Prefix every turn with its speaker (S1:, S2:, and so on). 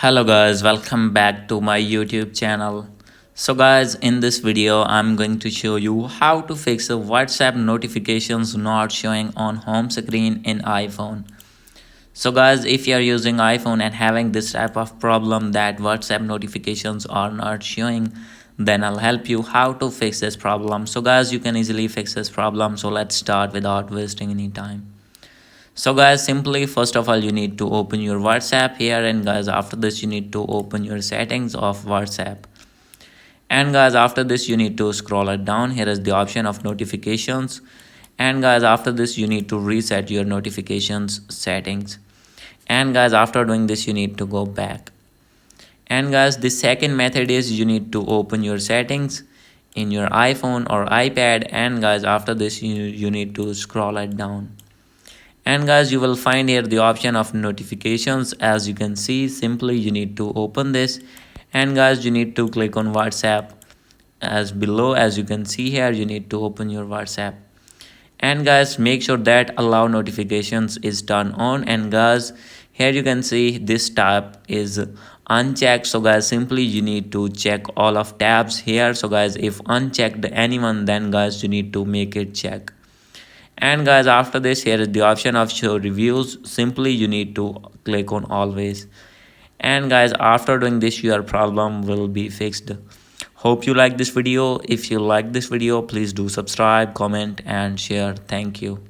S1: Hello guys, welcome back to my YouTube channel. So guys, in this video I'm going to show you how to fix the WhatsApp notifications not showing on home screen in iPhone. So guys, if you are using iPhone and having this type of problem that WhatsApp notifications are not showing, then I'll help you how to fix this problem. So guys, you can easily fix this problem. So let's start without wasting any time. So guys, simply first of all you need to open your WhatsApp here, and guys after this you need to open your settings of WhatsApp. And guys after this you need to scroll it down. Here is the option of notifications, and guys after this you need to reset your notifications settings. And guys after doing this you need to go back. And guys the second method is you need to open your settings in your iPhone or iPad, and guys after this you need to scroll it down. And guys you will find here the option of notifications. As you can see, simply you need to open this, and guys you need to click on WhatsApp. As below, as you can see here, you need to open your WhatsApp. And guys make sure that allow notifications is turned on, and guys here you can see this tab is unchecked. So guys simply you need to check all of tabs here. So guys if unchecked anyone, then guys you need to make it check. And guys after this here is the option of show reviews. Simply you need to click on always. And guys after doing this your problem will be fixed. Hope you like this video. If you like this video, please do subscribe, comment and share. Thank you.